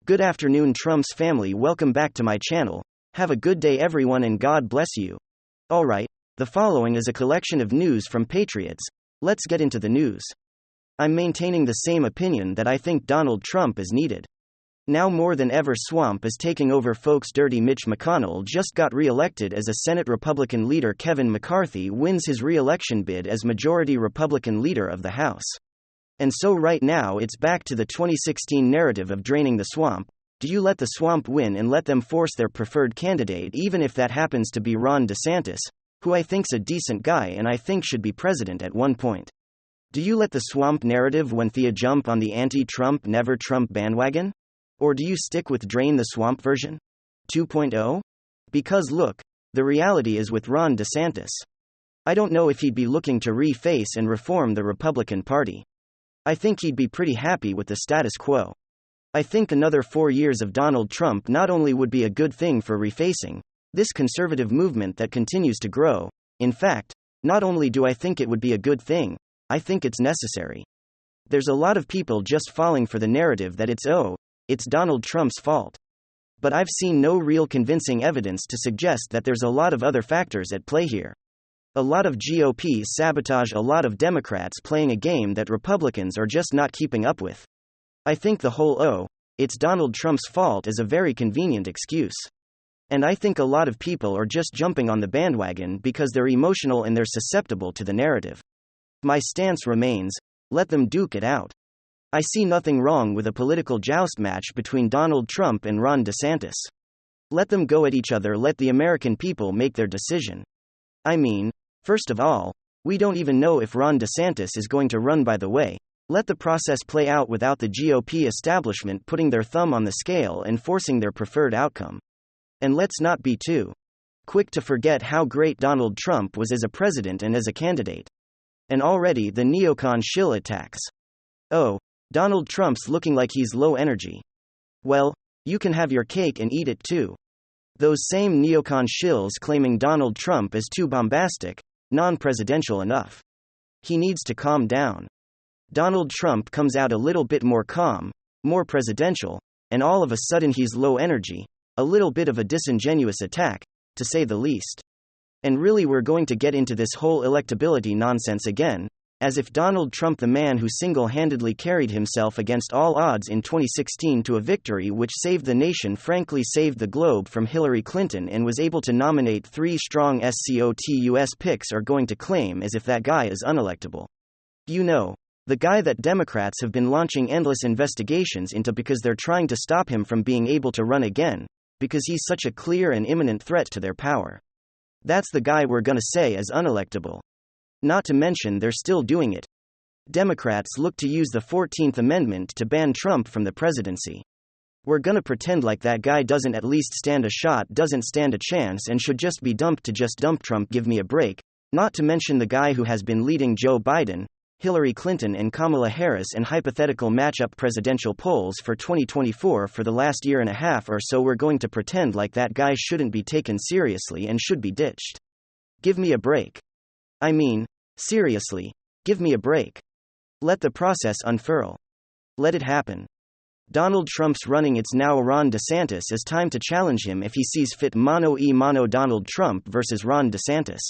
Good afternoon, Trump's family. Welcome back to my channel. Have a good day, everyone, and God bless you. Alright, the following is a collection of news from Patriots. Let's get into the news. I'm maintaining the same opinion that I think Donald Trump is needed. Now more than ever, Swamp is taking over, folks. Dirty Mitch McConnell just got re-elected as a Senate Republican leader. Kevin McCarthy wins his re-election bid as majority Republican leader of the House. And so right now it's back to the 2016 narrative of draining the swamp. Do you let the swamp win and let them force their preferred candidate, even if that happens to be Ron DeSantis, who I think's a decent guy and I think should be president at one point? Do you let the swamp narrative when Thea jump on the anti-Trump, never Trump bandwagon? Or do you stick with drain the swamp version 2.0? Because look, the reality is with Ron DeSantis, I don't know if he'd be looking to reface and reform the Republican Party. I think he'd be pretty happy with the status quo. I think another 4 years of Donald Trump not only would be a good thing for refacing this conservative movement that continues to grow, in fact, not only do I think it would be a good thing, I think it's necessary. There's a lot of people just falling for the narrative that it's Donald Trump's fault. But I've seen no real convincing evidence to suggest that there's a lot of other factors at play here. A lot of GOP sabotage, a lot of Democrats playing a game that Republicans are just not keeping up with. I think the whole it's Donald Trump's fault is a very convenient excuse. And I think a lot of people are just jumping on the bandwagon because they're emotional and they're susceptible to the narrative. My stance remains, let them duke it out. I see nothing wrong with a political joust match between Donald Trump and Ron DeSantis. Let them go at each other, let the American people make their decision. I mean, first of all, we don't even know if Ron DeSantis is going to run, by the way. Let the process play out without the GOP establishment putting their thumb on the scale and forcing their preferred outcome. And let's not be too quick to forget how great Donald Trump was as a president and as a candidate. And already the neocon shill attacks. Oh, Donald Trump's looking like he's low energy. Well, you can have your cake and eat it too. Those same neocon shills claiming Donald Trump is too bombastic, non-presidential enough. He needs to calm down. Donald Trump comes out a little bit more calm, more presidential, and all of a sudden he's low energy, a little bit of a disingenuous attack, to say the least. And really we're going to get into this whole electability nonsense again, as if Donald Trump, the man who single-handedly carried himself against all odds in 2016 to a victory which saved the nation, frankly saved the globe from Hillary Clinton, and was able to nominate 3 strong SCOTUS picks, are going to claim as if that guy is unelectable. You know, the guy that Democrats have been launching endless investigations into because they're trying to stop him from being able to run again, because he's such a clear and imminent threat to their power. That's the guy we're gonna say is unelectable. Not to mention they're still doing it. Democrats look to use the 14th Amendment to ban Trump from the presidency. We're gonna pretend like that guy doesn't at least stand a shot, doesn't stand a chance, and should just be dumped. To just dump Trump, give me a break. Not to mention the guy who has been leading Joe Biden, Hillary Clinton and Kamala Harris in hypothetical matchup presidential polls for 2024 for the last year and a half or so. We're going to pretend like that guy shouldn't be taken seriously and should be ditched. Give me a break. I mean, seriously, give me a break. Let the process unfurl. Let it happen. Donald Trump's running. It's now Ron DeSantis. It's time to challenge him if he sees fit. Mano a mano, Donald Trump versus Ron DeSantis.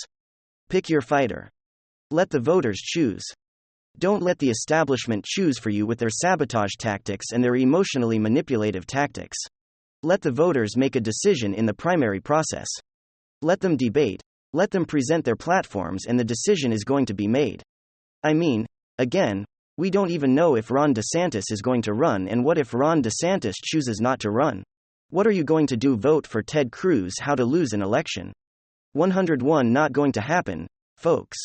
Pick your fighter. Let the voters choose. Don't let the establishment choose for you with their sabotage tactics and their emotionally manipulative tactics. Let the voters make a decision in the primary process. Let them debate. Let them present their platforms, and the decision is going to be made. I mean, again, we don't even know if Ron DeSantis is going to run, and what if Ron DeSantis chooses not to run? What are you going to do? Vote for Ted Cruz? How to lose an election? 101. Not going to happen, folks.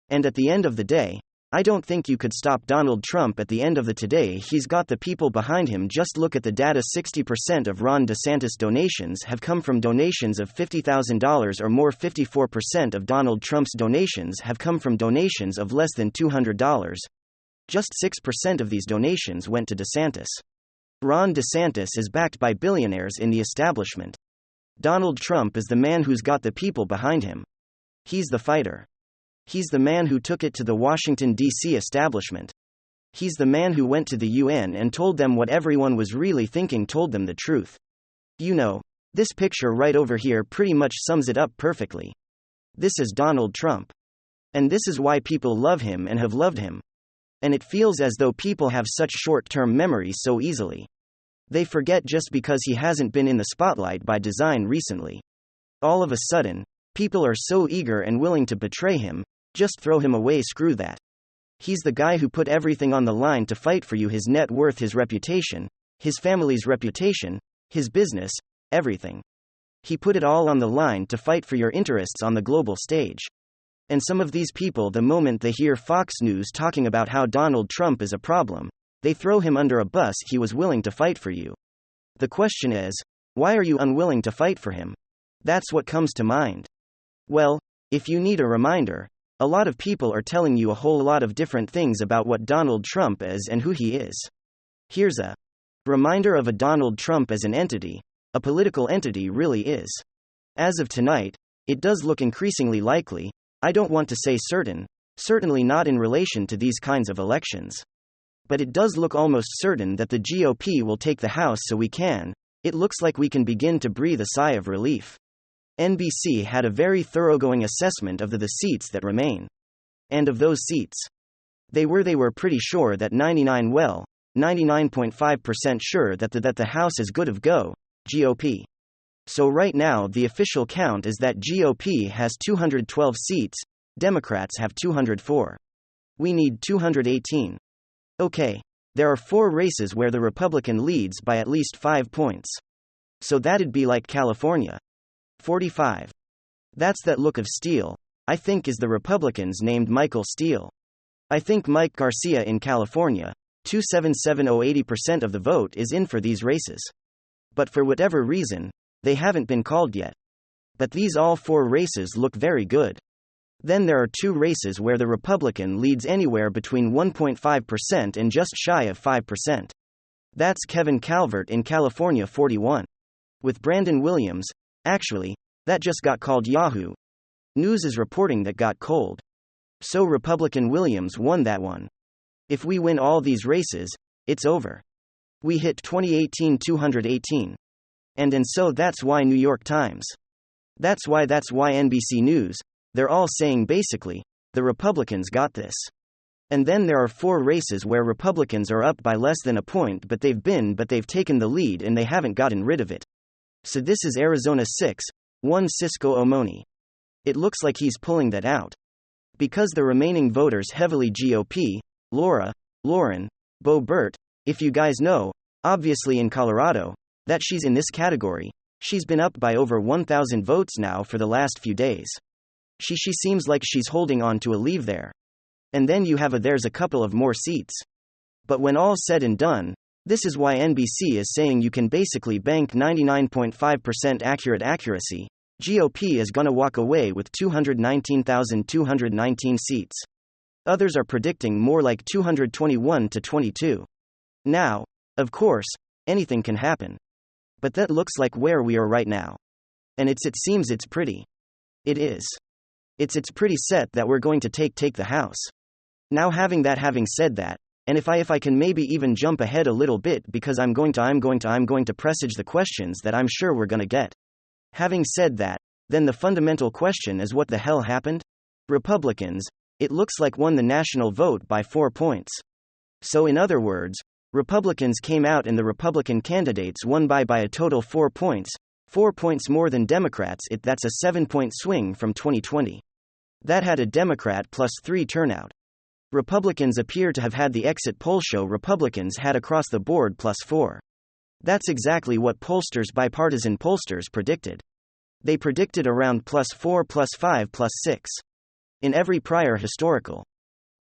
And at the end of the day, I don't think you could stop Donald Trump. At the end of the today, he's got the people behind him. Just look at the data. 60% of Ron DeSantis donations have come from donations of $50,000 or more. 54% of Donald Trump's donations have come from donations of less than $200. Just 6% of these donations went to DeSantis. Ron DeSantis is backed by billionaires in the establishment. Donald Trump is the man who's got the people behind him. He's the fighter. He's the man who took it to the Washington, D.C. establishment. He's the man who went to the UN and told them what everyone was really thinking, told them the truth. You know, this picture right over here pretty much sums it up perfectly. This is Donald Trump. And this is why people love him and have loved him. And it feels as though people have such short-term memories so easily. They forget just because he hasn't been in the spotlight by design recently. All of a sudden, people are so eager and willing to betray him, just throw him away, screw that. He's the guy who put everything on the line to fight for you, his net worth, his reputation, his family's reputation, his business, everything. He put it all on the line to fight for your interests on the global stage. And some of these people, the moment they hear Fox News talking about how Donald Trump is a problem, they throw him under a bus. He was willing to fight for you. The question is, why are you unwilling to fight for him? That's what comes to mind. Well, if you need a reminder, a lot of people are telling you a whole lot of different things about what Donald Trump is and who he is. Here's a reminder of a Donald Trump as an entity, a political entity really is. As of tonight, it does look increasingly likely, I don't want to say certain, certainly not in relation to these kinds of elections. But it does look almost certain that the GOP will take the House, so it looks like we can begin to breathe a sigh of relief. NBC had a very thoroughgoing assessment of the seats that remain. And of those seats, they were pretty sure that 99.5% sure that the House is good of go, GOP. So right now the official count is that GOP has 212 seats, Democrats have 204. We need 218. Okay, there are 4 races where the Republican leads by at least 5 points. So that'd be like California. 45. That's that look of steel, I think, is the Republicans named Michael Steele. I think Mike Garcia in California, 277.080% of the vote is in for these races. But for whatever reason, they haven't been called yet. But these all 4 races look very good. Then there are 2 races where the Republican leads anywhere between 1.5% and just shy of 5%. That's Kevin Calvert in California, 41. With Brandon Williams, actually, that just got called. Yahoo News is reporting that got cold. So Republican Williams won that one. If we win all these races, it's over. We hit 2018 218. And so that's why New York Times. That's why NBC News, they're all saying basically, the Republicans got this. And then there are 4 races where Republicans are up by less than a point, but they've taken the lead and they haven't gotten rid of it. So this is Arizona 6-1 Cisco Omoni. It looks like he's pulling that out. Because the remaining voters heavily GOP, Lauren, Bo Burt, if you guys know, obviously in Colorado, that she's in this category, she's been up by over 1,000 votes now for the last few days. She seems like she's holding on to a leave there. And then there's a couple of more seats. But when all said and done, this is why NBC is saying you can basically bank 99.5% accuracy. GOP is gonna walk away with 219,219 seats. Others are predicting more like 221 to 22. Now, of course, anything can happen. But that looks like where we are right now. And it seems it's pretty. It is. It's pretty set that we're going to take the House. Now having said that, and if I can maybe even jump ahead a little bit, because I'm going to presage the questions that I'm sure we're going to get. Having said that, then the fundamental question is, what the hell happened? Republicans, it looks like, won the national vote by 4 points. So in other words, Republicans came out and the Republican candidates won by a total 4 points, 4 points more than Democrats. That's a 7-point swing from 2020. That had a Democrat +3 turnout. Republicans appear to have had the exit poll show Republicans had across the board +4. That's exactly what bipartisan pollsters predicted. They predicted around +4, +5, +6. In every prior historical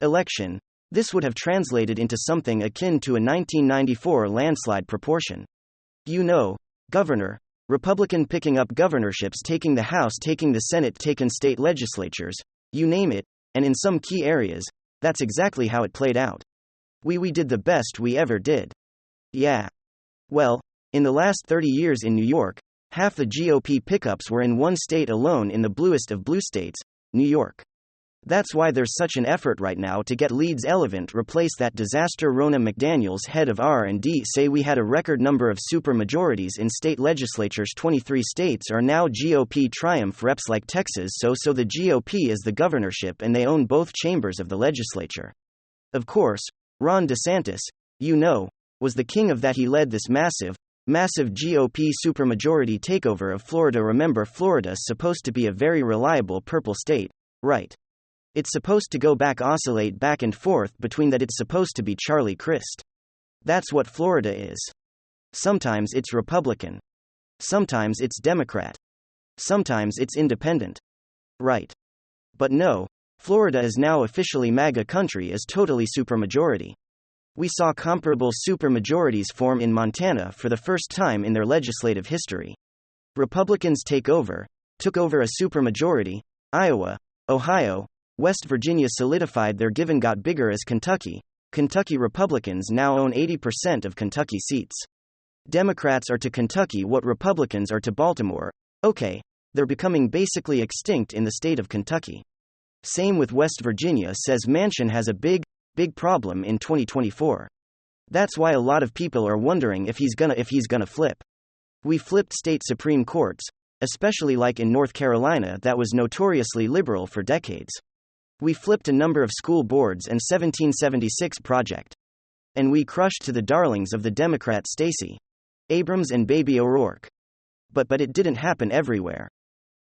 election, this would have translated into something akin to a 1994 landslide proportion. You know, governor, Republican picking up governorships, taking the House, taking the Senate, taking state legislatures, you name it, and in some key areas, that's exactly how it played out. We did the best we ever did. Yeah. Well, in the last 30 years in New York, half the GOP pickups were in one state alone, in the bluest of blue states, New York. That's why there's such an effort right now to get Leeds Elevant replace that disaster. Rona McDaniels, head of R&D, say we had a record number of supermajorities in state legislatures. 23 states are now GOP triumph reps like Texas. So the GOP is the governorship and they own both chambers of the legislature. Of course, Ron DeSantis, was the king of that. He led this massive GOP supermajority takeover of Florida. Remember, Florida's supposed to be a very reliable purple state, right? It's supposed to oscillate back and forth between that. It's supposed to be Charlie Crist. That's what Florida is. Sometimes it's Republican. Sometimes it's Democrat. Sometimes it's independent. Right. But no, Florida is now officially MAGA country, is totally supermajority. We saw comparable supermajorities form in Montana for the first time in their legislative history. Republicans took over a supermajority. Iowa, Ohio, West Virginia solidified their given. Got bigger as Kentucky. Kentucky Republicans now own 80% of Kentucky seats. Democrats are to Kentucky what Republicans are to Baltimore. Okay, they're becoming basically extinct in the state of Kentucky. Same with West Virginia, says Manchin has a big problem in 2024. That's why a lot of people are wondering if he's gonna flip. We flipped state Supreme Courts, especially like in North Carolina that was notoriously liberal for decades. We flipped a number of school boards and 1776 project. And we crushed to the darlings of the Democrat Stacey Abrams and Baby O'Rourke. But it didn't happen everywhere.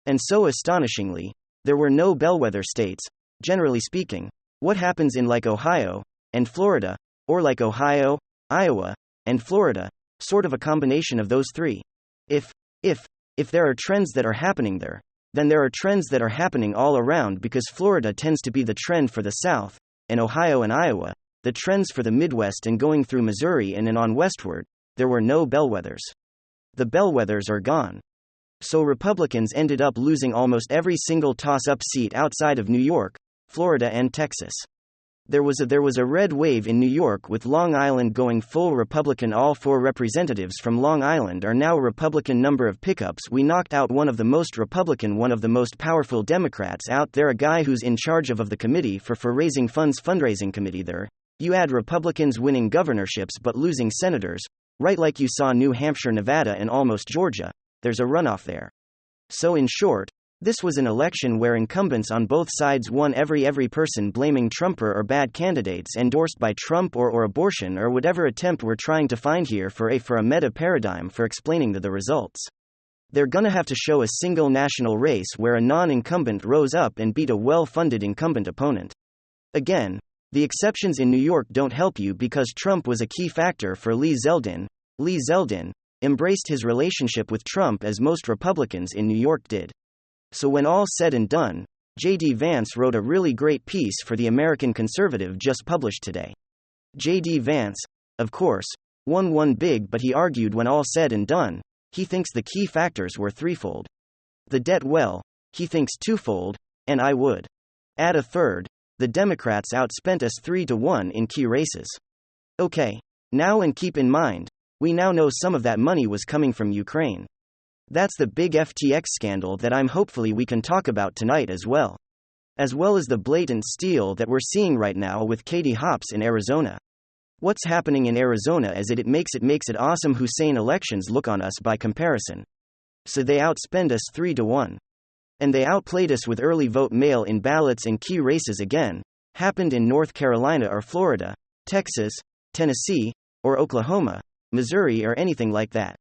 And so astonishingly, there were no bellwether states. Generally speaking, what happens in like Ohio and Florida, or like Ohio, Iowa, and Florida, sort of a combination of those three. If there are trends that are happening there, then there are trends that are happening all around, because Florida tends to be the trend for the South, and Ohio and Iowa, the trends for the Midwest, and going through Missouri and on westward, there were no bellwethers. The bellwethers are gone. So Republicans ended up losing almost every single toss-up seat outside of New York, Florida and Texas. There was a red wave in New York with Long Island going full Republican. All 4 representatives from Long Island are now Republican. Number of pickups. We knocked out one of the most Republican, one of the most powerful Democrats out there, a guy who's in charge of the committee for raising funds, fundraising committee there. You add Republicans winning governorships but losing senators, right, like you saw New Hampshire, Nevada, and almost Georgia, there's a runoff there. So in short, this was an election where incumbents on both sides won. Every person blaming Trump or bad candidates endorsed by Trump or abortion or whatever attempt we're trying to find here for a meta paradigm for explaining the results. They're gonna have to show a single national race where a non-incumbent rose up and beat a well-funded incumbent opponent. Again, the exceptions in New York don't help you because Trump was a key factor for Lee Zeldin. Lee Zeldin embraced his relationship with Trump as most Republicans in New York did. So when all said and done, J.D. Vance wrote a really great piece for the American Conservative just published today. J.D. Vance, of course, won big, but he argued when all said and done, he thinks the key factors were threefold. The debt, well, he thinks twofold, and I would add a third. The Democrats outspent us 3-1 in key races. Okay, now and keep in mind, we now know some of that money was coming from Ukraine. That's the big FTX scandal that hopefully we can talk about tonight as well as the blatant steal that we're seeing right now with Katie Hobbs in Arizona. What's happening in Arizona is it makes it awesome Hussein elections look on us by comparison. So they outspend us 3-1. And they outplayed us with early vote mail-in ballots in key races. Again, happened in North Carolina or Florida, Texas, Tennessee, or Oklahoma, Missouri, or anything like that.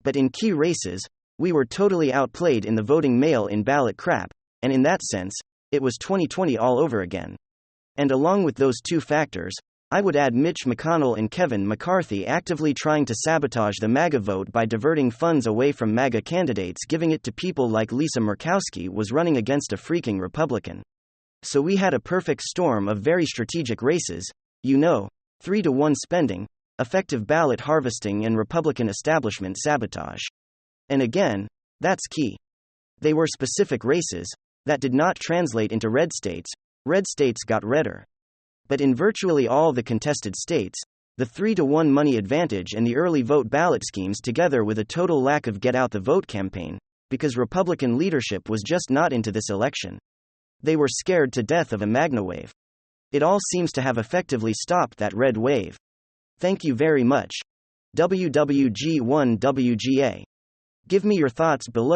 But in key races, we were totally outplayed in the voting mail-in ballot crap, and in that sense, it was 2020 all over again. And along with those two factors, I would add Mitch McConnell and Kevin McCarthy actively trying to sabotage the MAGA vote by diverting funds away from MAGA candidates, giving it to people like Lisa Murkowski was running against a freaking Republican. So we had a perfect storm of very strategic races, 3-1 spending, effective ballot harvesting, and Republican establishment sabotage. And again, that's key. They were specific races that did not translate into red states. Red states got redder. But in virtually all the contested states, the 3-1 money advantage and the early vote ballot schemes, together with a total lack of get out the vote campaign, because Republican leadership was just not into this election. They were scared to death of a magnawave. It all seems to have effectively stopped that red wave. Thank you very much. WWG1WGA. Give me your thoughts below.